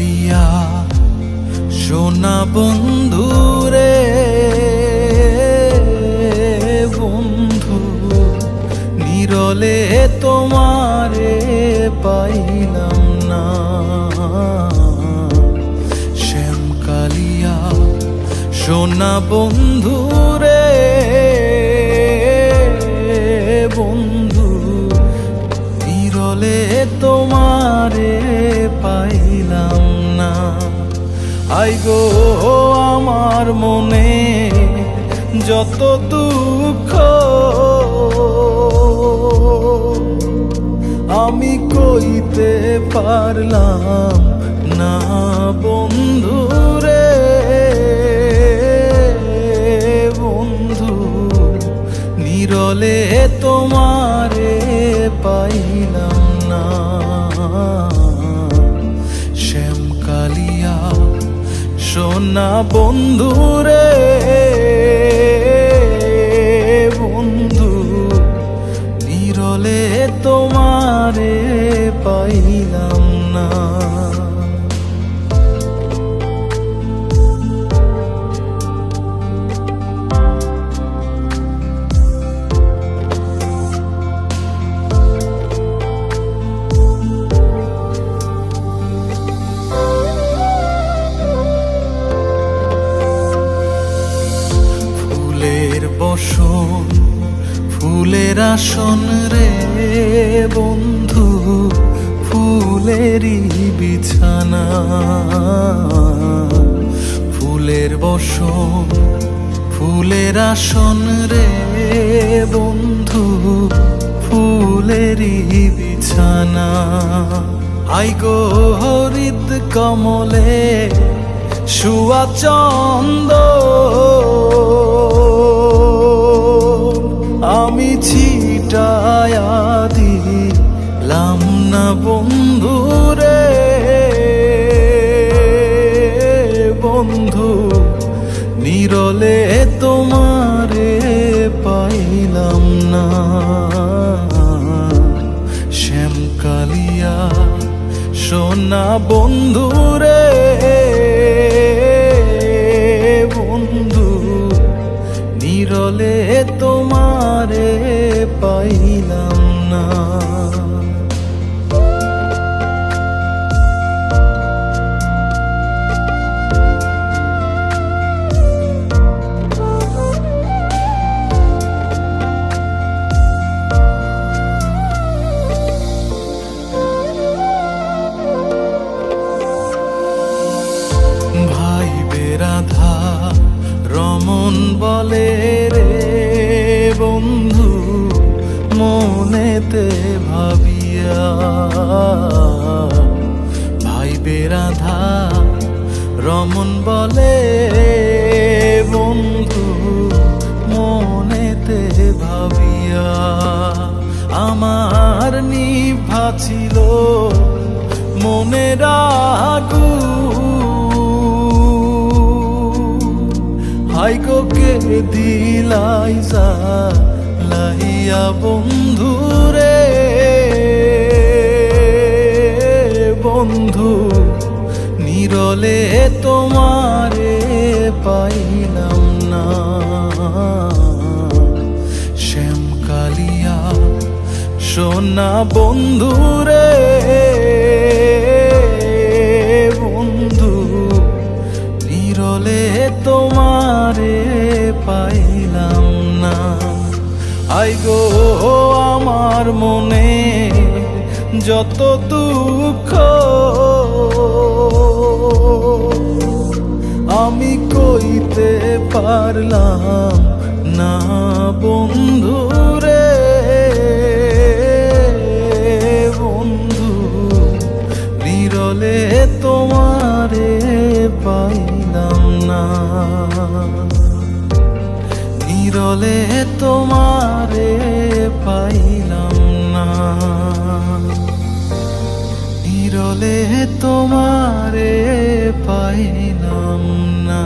কালিয়া সোনা বন্ধু রে বন্ধু, নিরলে তোমারে পাইলাম না। শ্যাম কালিয়া সোনা বন্ধু রে বন্ধু, নিরলে তোমারে পাইলাম না। আই গো আমার মনে যত দুঃখ, আমি কইতে পারলাম না বন্ধু রে বন্ধু, নিরলে তোমারে পাইলাম না। শ্যাম কালিয়া সোনা বন্ধু রে বন্ধু, নিরলে তোমারে পাইলাম না। বসন ফুলের আসন রে বন্ধু, ফুলেরই বিছানা। ফুলের বসন ফুলের আসন রে বন্ধু, ফুলেরই বিছানা। আই গো হরিদ কমলে শুয়া চন্দ, আমি ছিটায়া দিলাম না বন্ধু রে বন্ধু, নিরলে তোমারে পাইলাম না। শ্যাম কালিয়া সোনা বন্ধু রে বন্ধু, নিরলে তোমারে পাইলাম না। ভাই বেরাধা রমন বলে রে বন্ধু, মনেতে ভাবিয়া। ভাই বেরাধা রমন বলে বন্ধু, মনেতে ভাবিয়া। আমার নিভা ছিল মনের আগুন, হাই গো কে দিলাই জ্বালাইয়া বন্ধু রে বন্ধু, নিরলে তোমারে পাইলাম না। শ্যাম কালিয়া সোনা বন্ধু রে বন্ধু, নিরলে তোমারে পাইলাম না। আই গো আমার মনে যত দুঃখ, আমি কইতে পারলাম না বন্ধু রে বন্ধু, নিরলে তোমারে পাইলাম না। নিরলে তোমারে পাইলাম না। নিরলে তোমারে পাইলাম না।